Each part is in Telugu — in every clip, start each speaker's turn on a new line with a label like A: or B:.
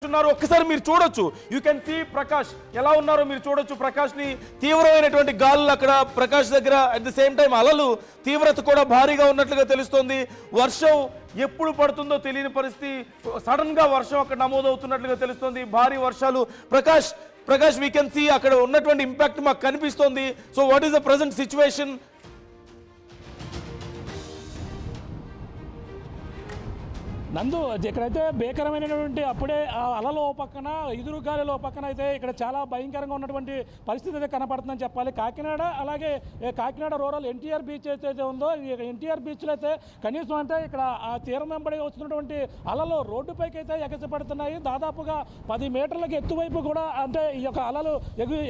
A: ఒక్కసారి మీరు చూడొచ్చు. యూ కెన్ సీ ప్రకాష్ ఎలా ఉన్నారో మీరు చూడొచ్చు. ప్రకాష్ ని తీవ్రమైనటువంటి గాలులు అక్కడ ప్రకాష్ దగ్గర. అట్ ది సేమ్ టైం అలలు తీవ్రత కూడా భారీగా ఉన్నట్లుగా తెలుస్తోంది. వర్షం ఎప్పుడు పడుతుందో తెలియని పరిస్థితి. సడన్ గా వర్షం అక్కడ నమోదవుతున్నట్లుగా తెలుస్తోంది. భారీ వర్షాలు. ప్రకాష్ వీ కెన్ సీ అక్కడ ఉన్నటువంటి ఇంపాక్ట్ మాకు కనిపిస్తోంది. So what is the present situation?
B: నందు ఇక్కడైతే భీకరమైనటువంటి అప్పుడే అలలో పక్కన ఎదురు గాలిలో పక్కన అయితే ఇక్కడ చాలా భయంకరంగా ఉన్నటువంటి పరిస్థితి అయితే కనపడుతుందని చెప్పాలి. కాకినాడ అలాగే కాకినాడ రూరల్ ఎన్టీఆర్ బీచ్ అయితే ఉందో ఎన్టీఆర్ బీచ్లో అయితే కనీసం అంటే ఇక్కడ ఆ తీరం వెంబడి వస్తున్నటువంటి అలలు రోడ్డుపైకి అయితే ఎగసిపడుతున్నాయి. దాదాపుగా 10 మీటర్లకు ఎత్తువైపు కూడా అంటే ఈ యొక్క అలలు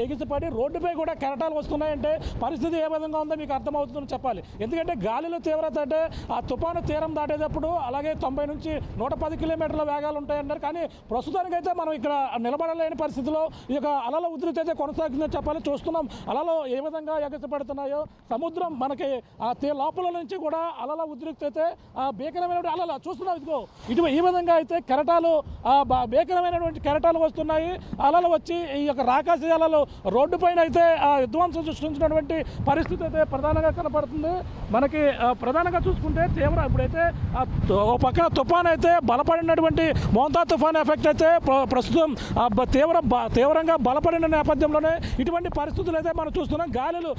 B: ఎగిసిపడి రోడ్డుపై కూడా కెరటాలు వస్తున్నాయంటే పరిస్థితి ఏ విధంగా ఉందో మీకు అర్థమవుతుందని చెప్పాలి. ఎందుకంటే గాలిలో తీవ్రత అంటే ఆ తుఫాను తీరం దాటేటప్పుడు అలాగే 90 నుంచి 110 కిలోమీటర్ల వేగాలు ఉంటాయన్నారు. కానీ ప్రస్తుతానికైతే మనం ఇక్కడ నిలబడలేని పరిస్థితిలో ఈ యొక్క అలల ఉధృతి అయితే కొనసాగుతుందని చెప్పాలి. చూస్తున్నాం అలలు ఏ విధంగా ఎగసిపడుతున్నాయో. సముద్రం మనకి ఆ లోపల నుంచి కూడా అలల ఉధృతి అయితే భీకరమైనటువంటి అలలు చూస్తున్నాం. ఇదిగో ఈ విధంగా అయితే కెరటాలు భీకరమైనటువంటి కెరటాలు వస్తున్నాయి. అలలు వచ్చి ఈ యొక్క రాకాసి అలలు రోడ్డు పైన అయితే విధ్వంసం సృష్టించినటువంటి పరిస్థితి అయితే ప్రధానంగా కనపడుతుంది. మనకి ప్రధానంగా చూసుకుంటే తీవ్ర ఇప్పుడైతే పక్కన తుఫాన్ అయితే బలపడినటువంటి మోంతా తుఫాన్ ఎఫెక్ట్ అయితే ప్రస్తుతం తీవ్రంగా బలపడిన నేపథ్యంలోనే ఇటువంటి పరిస్థితులు అయితే మనం చూస్తున్నాం. గాలులు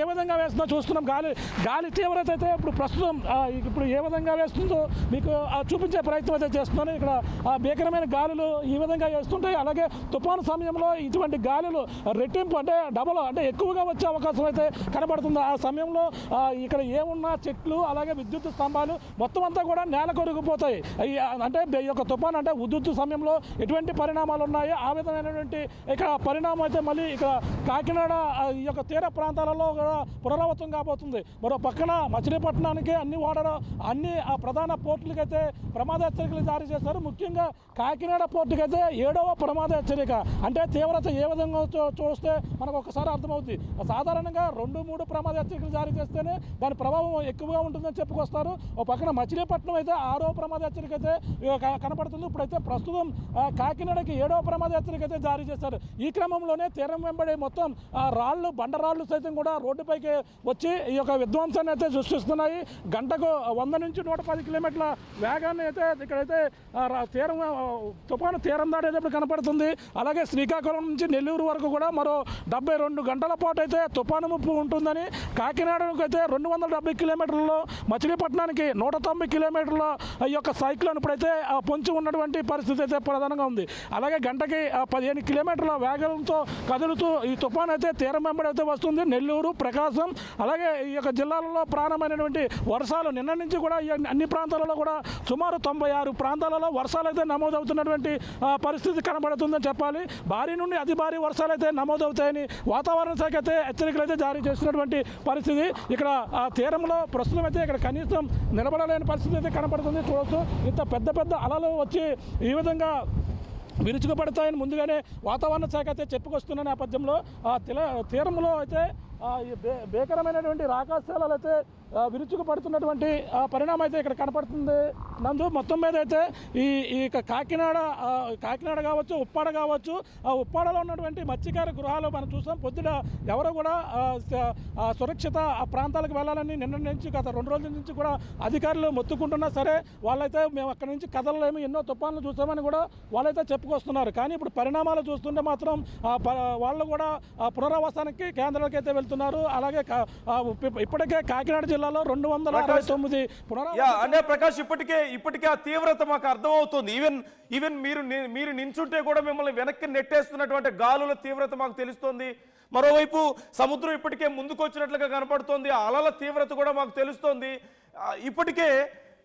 B: ఏ విధంగా వేస్తుందో చూస్తున్నాం. గాలి తీవ్రత అయితే ఇప్పుడు ప్రస్తుతం ఇప్పుడు ఏ విధంగా వేస్తుందో మీకు చూపించే ప్రయత్నం అయితే చేస్తున్నాను. ఇక్కడ భీకరమైన గాలులు ఈ విధంగా వేస్తుంటాయి. అలాగే తుఫాను సమయంలో ఇటువంటి గాలులు రెట్టింపు అంటే డబల్ అంటే ఎక్కువగా వచ్చే అవకాశం అయితే కనబడుతుంది. ఆ సమయంలో ఇక్కడ ఏమున్నా చెట్లు అలాగే విద్యుత్ స్తంభాలు మొత్తం అంతా కూడా నేల కొరిగిపోతాయి. అంటే ఈ యొక్క తుఫాన్ అంటే ఉధృతి సమయంలో ఎటువంటి పరిణామాలు ఉన్నాయో ఆ విధమైనటువంటి ఇక్కడ పరిణామం అయితే మళ్ళీ ఇక్కడ కాకినాడ ఈ యొక్క తీర ప్రాంతాలలో కూడా పునరావృతం కాబోతుంది. మరో పక్కన మచిలీపట్నానికి అన్ని ప్రధాన పోర్టులకి అయితే ప్రమాద హెచ్చరికలు జారీ చేశారు. ముఖ్యంగా కాకినాడ పోర్టుకి అయితే 7వ ప్రమాద హెచ్చరిక. అంటే తీవ్రత ఏ విధంగా చూస్తే మనకు ఒకసారి అర్థమవుతుంది. సాధారణంగా 2-3 ప్రమాద హెచ్చరికలు జారీ చేస్తేనే దాని ప్రభావం ఎక్కువగా ఉంటుందని చెప్పుకొస్తారు. ఒక పక్కన మచిలీపట్నం అయితే 6వ ప్రమాద హెచ్చరిక అయితే కనపడుతుంది. ఇప్పుడైతే ప్రస్తుతం కాకినాడకి 7వ ప్రమాద హెచ్చరిక అయితే జారీ చేశారు. ఈ క్రమంలోనే తీరం వెంబడి మొత్తం బండరాళ్ళు సైతం కూడా రోడ్డుపైకి వచ్చి ఈ యొక్క విధ్వంసాన్ని అయితే సృష్టిస్తున్నాయి. గంటకు 100 నుంచి 110 కిలోమీటర్ల వేగాన్ని అయితే ఇక్కడైతే తుఫాను తీరం దాటేటప్పుడు కనపడుతుంది. అలాగే శ్రీకాకుళం నుంచి నెల్లూరు వరకు కూడా మరో 72 గంటల పాటు అయితే తుఫాను ముప్పు ఉంటుందని, కాకినాడకు అయితే 270 కిలోమీటర్లలో, మచిలీపట్నానికి 190 కిలోమీటర్ల ఈ యొక్క సైక్లోన్ ఇప్పుడైతే పొంచి ఉన్నటువంటి పరిస్థితి అయితే ప్రధానంగా ఉంది. అలాగే గంటకి 15 కిలోమీటర్ల వేగంతో కదులుతూ ఈ తుఫాన్ అయితే తీరం వెంబడి అయితే వస్తుంది. నెల్లూరు, ప్రకాశం అలాగే ఈ యొక్క జిల్లాలలో ప్రారంభమైనటువంటి వర్షాలు నిన్న నుంచి కూడా అన్ని ప్రాంతాలలో కూడా సుమారు 96 ప్రాంతాలలో వర్షాలు అయితే నమోదవుతున్నటువంటి పరిస్థితి కనబడుతుందని చెప్పాలి. భారీ నుండి అతి భారీ వర్షాలు అయితే నమోదవుతాయని వాతావరణ శాఖ అయితే హెచ్చరికలు అయితే జారీ చేస్తున్నటువంటి పరిస్థితి. ఇక్కడ తీరంలో ప్రస్తుతం అయితే ఇక్కడ కనీసం నిలబడలేని పరిస్థితి అయితే కనబడుతుంది. చూడవచ్చు ఇంత పెద్ద అలలు వచ్చి ఈ విధంగా విరుచుకుపడతాయని ముందుగానే వాతావరణ శాఖ అయితే చెప్పుకొస్తున్న నేపథ్యంలో తీరంలో అయితే భీకరమైనటువంటి రాకాశాలు అయితే విరుచుకుపడుతున్నటువంటి పరిణామం అయితే ఇక్కడ కనపడుతుంది. నందు మొత్తం మీద అయితే ఈ కాకినాడ కావచ్చు, ఉప్పాడ కావచ్చు, ఆ ఉప్పాడలో ఉన్నటువంటి మత్స్యకార గృహాలు మనం చూసాం. పొద్దున ఎవరు కూడా సురక్షిత ప్రాంతాలకు వెళ్ళాలని నిన్న నుంచి గత 2 రోజుల నుంచి కూడా అధికారులు మొత్తుకుంటున్నా సరే వాళ్ళైతే మేము అక్కడి నుంచి కదలలేము, ఎన్నో తుఫాన్లు చూసామని కూడా వాళ్ళైతే చెప్పుకొస్తున్నారు. కానీ ఇప్పుడు పరిణామాలు చూస్తుంటే మాత్రం వాళ్ళు కూడా పునరావాసానికి కేంద్రాలకు అయితే వెళ్తున్నారు. అలాగే ఇప్పటికే కాకినాడ జిల్లాలో 269
A: అంటే ప్రకాష్ ఇప్పటికే ఆ తీవ్రత మాకు అర్థమవుతుంది. ఈవెన్ మీరు నించుంటే కూడా మిమ్మల్ని వెనక్కి నెట్టేస్తున్నటువంటి గాలుల తీవ్రత మాకు తెలుస్తోంది. మరోవైపు సముద్రం ఇప్పటికే ముందుకు వచ్చినట్లుగా కనపడుతోంది. అలల తీవ్రత కూడా మాకు తెలుస్తోంది.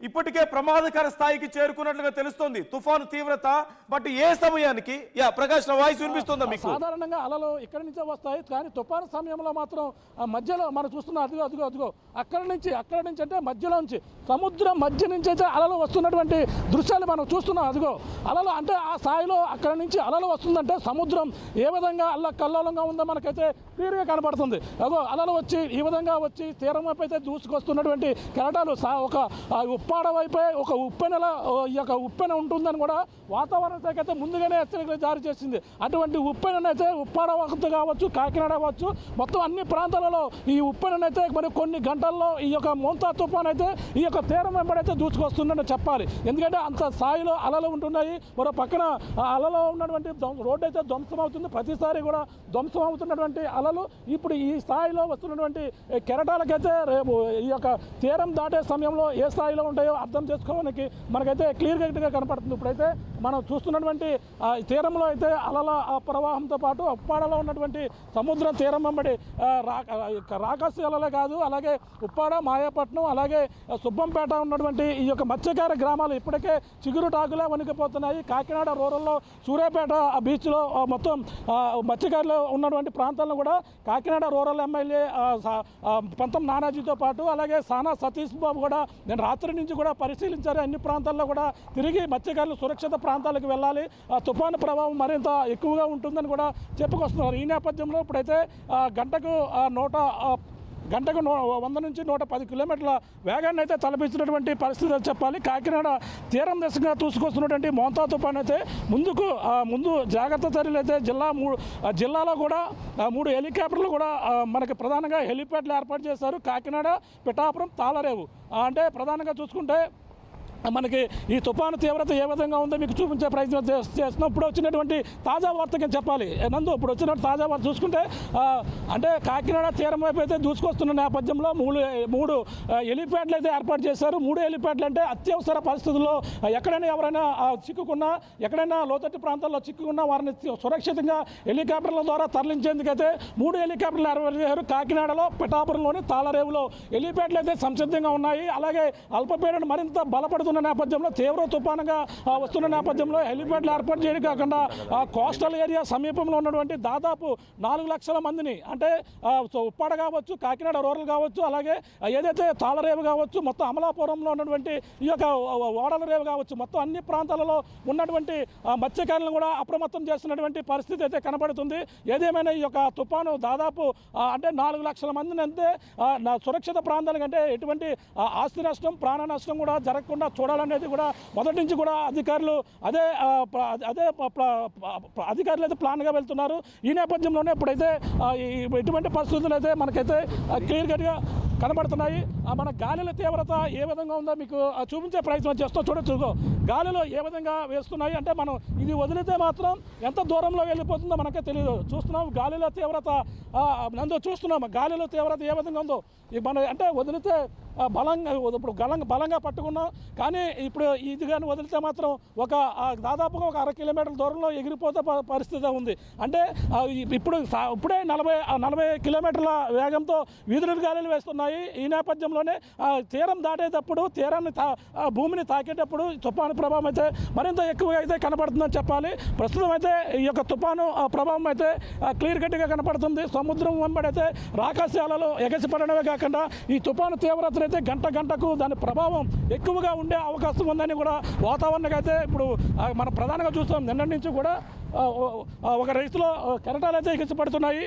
A: ఇప్పటికే ప్రమాదకర స్థాయికి చేరుకున్నట్లుగా తెలుస్తోంది తుఫాను తీవ్రత. బట్ ఏ సమయానికి ప్రకాష్ నా వాయిస్ వినిపిస్తుందా మీకు?
B: సాధారణంగా అలలు ఇక్కడి నుంచే వస్తాయి. కానీ తుఫాను సమయంలో మాత్రం మధ్యలో మనం చూస్తున్నాం. అదిగో అక్కడి నుంచి అంటే మధ్యలో నుంచి సముద్రం మధ్య నుంచి అయితే అలలు వస్తున్నటువంటి దృశ్యాలు మనం చూస్తున్నాం. అదిగో అలలు అంటే ఆ స్థాయిలో అక్కడి నుంచి అలలు వస్తుందంటే సముద్రం ఏ విధంగా కల్లోలంగా ఉందో మనకైతే క్లియర్గా కనబడుతుంది. అదిగో అలలు వచ్చి ఈ విధంగా వచ్చి తీరం వైపు అయితే దూసుకొస్తున్నటువంటి కెరటాలు ఒక ఉప్పాడ వైపే ఒక ఉప్పెనల ఈ యొక్క ఉప్పెన ఉంటుందని కూడా వాతావరణ శాఖ అయితే ముందుగానే హెచ్చరికలు జారీ చేసింది. అటువంటి ఉప్పెనైతే ఉప్పాడ కావచ్చు, కాకినాడ కావచ్చు, మొత్తం అన్ని ప్రాంతాలలో ఈ ఉప్పెనైతే మరి కొన్ని గంటల్లో ఈ యొక్క మోంతా తుఫాన్ అయితే ఈ యొక్క తీరం వెంబడైతే దూసుకొస్తుందని చెప్పాలి. ఎందుకంటే అంత స్థాయిలో అలలు ఉంటున్నాయి. మరో పక్కన అలలో ఉన్నటువంటి రోడ్డు అయితే ధ్వంసం అవుతుంది. ప్రతిసారి కూడా ధ్వంసం అవుతున్నటువంటి అలలు ఇప్పుడు ఈ స్థాయిలో వస్తున్నటువంటి కెరటాలకైతే రేపు ఈ యొక్క తీరం దాటే సమయంలో ఏ స్థాయిలో ఉంటాయో అర్థం చేసుకోవడానికి మనకైతే క్లియర్ కట్గా కనపడుతుంది. ఇప్పుడైతే మనం చూస్తున్నటువంటి తీరంలో అయితే అలల ప్రవాహంతో పాటు ఉప్పాడలో ఉన్నటువంటి సముద్ర తీరం వెంబడి రాకాసి అలలే కాదు, అలాగే ఉప్పాడ, మాయాపట్నం, అలాగే సుబ్బంపేట ఉన్నటువంటి ఈ యొక్క మత్స్యకార గ్రామాలు ఇప్పటికే చిగురు టాకులే వణికిపోతున్నాయి. కాకినాడ రూరల్లో సూర్యాపేట బీచ్లో మొత్తం మత్స్యకారులు ఉన్నటువంటి ప్రాంతాలను కూడా కాకినాడ రూరల్ ఎమ్మెల్యే పంతం నానాజీతో పాటు అలాగే సానా సతీష్ బాబు కూడా నేను రాత్రి నుంచి కూడా పరిశీలించారు. అన్ని ప్రాంతాల్లో కూడా తిరిగి మత్స్యకారులు సురక్షిత ప్రాంతాలకు వెళ్ళాలి, తుఫాను ప్రభావం మరింత ఎక్కువగా ఉంటుందని కూడా చెప్పుకొస్తున్నారు. ఈ నేపథ్యంలో ఇప్పుడైతే గంటకు 100 నుంచి 110 కిలోమీటర్ల వేగాన్ని అయితే తలపించినటువంటి పరిస్థితి చెప్పాలి. కాకినాడ తీరం దిశగా దూసుకొస్తున్నటువంటి మోంతా తుఫాన్ అయితే ముందు జాగ్రత్త చర్యలు అయితే జిల్లాలో కూడా 3 హెలికాప్టర్లు కూడా మనకి ప్రధానంగా హెలిప్యాడ్లు ఏర్పాటు చేశారు. కాకినాడ, పిఠాపురం, తాళరేవు అంటే ప్రధానంగా చూసుకుంటే మనకి ఈ తుఫాను తీవ్రత ఏ విధంగా ఉందో మీకు చూపించే ప్రయత్నం చేస్తున్నాం. ఇప్పుడు వచ్చినటువంటి తాజా వార్తగా చెప్పాలి నందు. ఇప్పుడు వచ్చిన తాజా వార్త చూసుకుంటే అంటే కాకినాడ తీరం వైపు అయితే దూసుకొస్తున్న నేపథ్యంలో 3 హెలిప్యాడ్లు అయితే ఏర్పాటు చేశారు. 3 హెలిప్యాడ్లు అంటే అత్యవసర పరిస్థితుల్లో ఎక్కడైనా ఎవరైనా చిక్కుకున్నా, ఎక్కడైనా లోతట్టు ప్రాంతాల్లో చిక్కుకున్నా వారిని సురక్షితంగా హెలికాప్టర్ల ద్వారా తరలించేందుకైతే 3 హెలికాప్టర్లు ఏర్పాటు చేశారు. కాకినాడలో, పిఠాపురంలోని, తాళరేవులో హెలిప్యాడ్లు అయితే సంసిద్ధంగా ఉన్నాయి. అలాగే అల్పపీడనం మరింత బలపడుతున్న నేపథ్యంలో, తీవ్ర తుఫానుగా వస్తున్న నేపథ్యంలో హెలిప్యాడ్లు ఏర్పాటు చేయడం కాకుండా కోస్టల్ ఏరియా సమీపంలో ఉన్నటువంటి దాదాపు 4 లక్షల మందిని అంటే ఉప్పాడ కావచ్చు, కాకినాడ రూరల్ కావచ్చు, అలాగే ఏదైతే తాళరేవు కావచ్చు, మొత్తం అమలాపురంలో ఉన్నటువంటి ఈ యొక్క ఓడల రేవు కావచ్చు, మొత్తం అన్ని ప్రాంతాలలో ఉన్నటువంటి మత్స్యకారులను కూడా అప్రమత్తం చేస్తున్నటువంటి పరిస్థితి అయితే కనబడుతుంది. ఏదేమైనా ఈ యొక్క తుఫాను దాదాపు అంటే 4 లక్షల మందిని అంతే సురక్షిత ప్రాంతాలకంటే ఎటువంటి ఆస్తి నష్టం, ప్రాణ నష్టం కూడా జరగకుండా చూడాలనేది కూడా మొదటి నుంచి కూడా అధికారులు అధికారులు అయితే ప్లాన్గా వెళ్తున్నారు. ఈ నేపథ్యంలోనే ఇప్పుడైతే ఎటువంటి పరిస్థితులు అయితే మనకైతే క్లియర్ కట్గా కనబడుతున్నాయి. మన గాలిల తీవ్రత ఏ విధంగా ఉందో మీకు చూపించే ప్రయత్నం చేస్తూ చూడొచ్చు. గాలిలో ఏ విధంగా వేస్తున్నాయి అంటే మనం ఇది వదిలితే మాత్రం ఎంత దూరంలో వెళ్ళిపోతుందో మనకే తెలియదు. చూస్తున్నాం గాలిలో తీవ్రత నందు చూస్తున్నాం గాలిలో తీవ్రత ఏ విధంగా ఉందో. మనం అంటే వదిలితే బలంగా పట్టుకున్నాం, కానీ ఇప్పుడు ఇది కానీ వదిలితే మాత్రం దాదాపుగా 1/2 కిలోమీటర్ల దూరంలో ఎగిరిపోతే పరిస్థితి ఉంది. అంటే ఇప్పుడే 40 కిలోమీటర్ల వేగంతో వీధులు గాలులు వేస్తున్నాయి. ఈ నేపథ్యంలోనే తీరం దాటేటప్పుడు భూమిని తాకేటప్పుడు తుఫాను ప్రభావం అయితే మరింత ఎక్కువగా అయితే కనపడుతుందని చెప్పాలి. ప్రస్తుతం అయితే ఈ యొక్క తుఫాను ప్రభావం అయితే క్లియర్ కట్గా కనపడుతుంది. సముద్రం వెంబడైతే రాకాశాలలో ఎగసిపడడమే కాకుండా ఈ తుఫాను తీవ్రత అయితే గంటకు దాని ప్రభావం ఎక్కువగా ఉండే అవకాశం ఉందని కూడా వాతావరణంగా అయితే ఇప్పుడు మనం ప్రధానంగా చూస్తాం. నిన్నటి నుంచి కూడా ఒక రైతులో కెరటాలు అయితే ఎగసిపడుతున్నాయి.